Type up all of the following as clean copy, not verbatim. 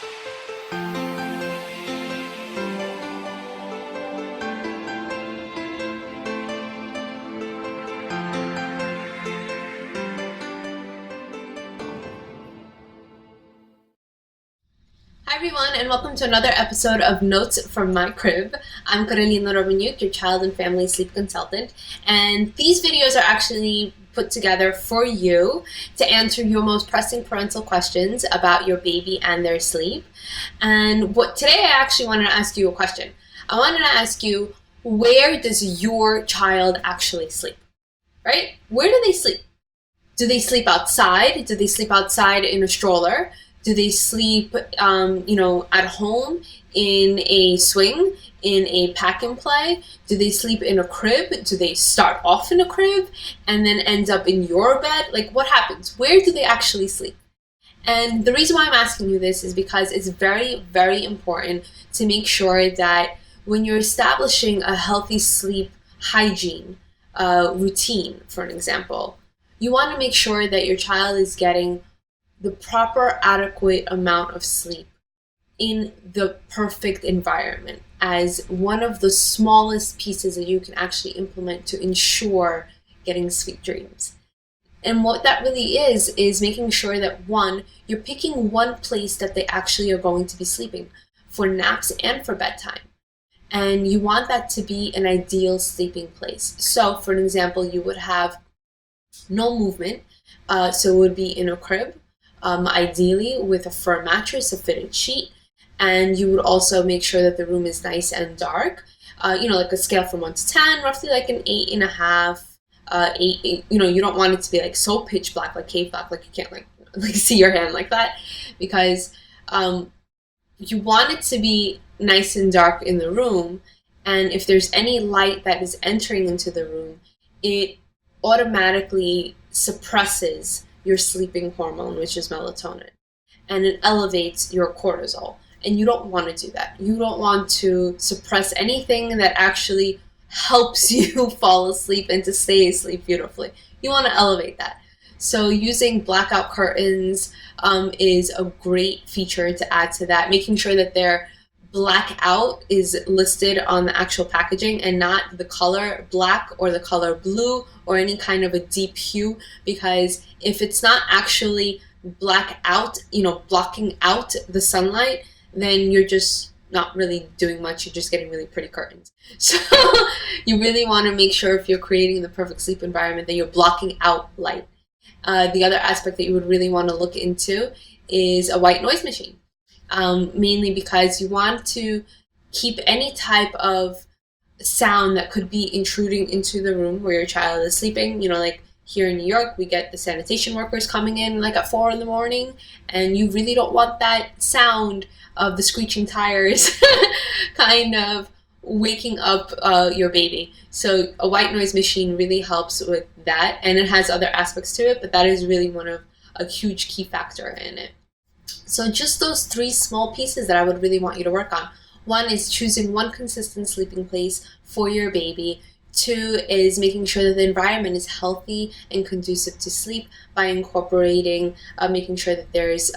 Hi everyone, and welcome to another episode of Notes from My Crib. I'm Romanyuk, your child and family sleep consultant, and these videos are actually put together for you to answer your most pressing parental questions about your baby and their sleep. And today I actually wanted to ask you a question. I wanted to ask you, where does your child actually sleep? Right? Where do they sleep? Do they sleep outside? Do they sleep outside in a stroller? Do they sleep, at home in a swing, in a pack and play? Do they sleep in a crib? Do they start off in a crib and then end up in your bed? Like, what happens? Where do they actually sleep? And the reason why I'm asking you this is because it's very, very important to make sure that when you're establishing a healthy sleep hygiene routine, for an example, you want to make sure that your child is getting the proper adequate amount of sleep in the perfect environment as one of the smallest pieces that you can actually implement to ensure getting sweet dreams. And what that really is making sure that one, you're picking one place that they actually are going to be sleeping for naps and for bedtime. And you want that to be an ideal sleeping place. So for an example, you would have no movement, so it would be in a crib, ideally with a firm mattress, a fitted sheet, and you would also make sure that the room is nice and dark. Like a scale from 1 to 10, roughly like an 8.5, 8. You don't want it to be like so pitch black, like cave black, like you can't like see your hand like that, because you want it to be nice and dark in the room, and if there's any light that is entering into the room, it automatically suppresses your sleeping hormone, which is melatonin, and it elevates your cortisol. And you don't want to do that. You don't want to suppress anything that actually helps you fall asleep and to stay asleep beautifully. You want to elevate that. So using blackout curtains is a great feature to add to that, making sure that they're blackout is listed on the actual packaging and not the color black or the color blue or any kind of a deep hue, because if it's not actually black out, blocking out the sunlight, then you're just not really doing much. You're just getting really pretty curtains. So you really want to make sure, if you're creating the perfect sleep environment, that you're blocking out light. The other aspect that you would really want to look into is a white noise machine. Mainly because you want to keep any type of sound that could be intruding into the room where your child is sleeping. Like here in New York, we get the sanitation workers coming in like at 4 a.m, and you really don't want that sound of the screeching tires kind of waking up your baby. So a white noise machine really helps with that, and it has other aspects to it, but that is really one of a huge key factor in it. So just those 3 small pieces that I would really want you to work on. 1 is choosing one consistent sleeping place for your baby. 2 is making sure that the environment is healthy and conducive to sleep by incorporating, making sure that there's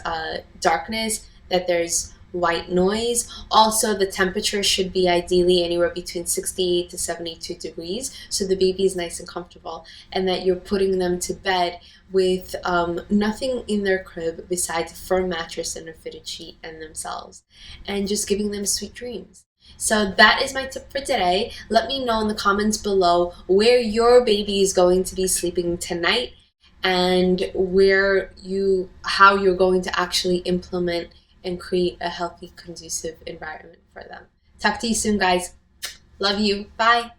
darkness, that there's white noise. Also, the temperature should be ideally anywhere between 68 to 72 degrees, so the baby is nice and comfortable, and that you're putting them to bed with nothing in their crib besides a firm mattress and a fitted sheet and themselves, and just giving them sweet dreams. So that is my tip for today. Let me know in the comments below where your baby is going to be sleeping tonight, and how you're going to actually implement and create a healthy, conducive environment for them. Talk to you soon, guys. Love you. Bye.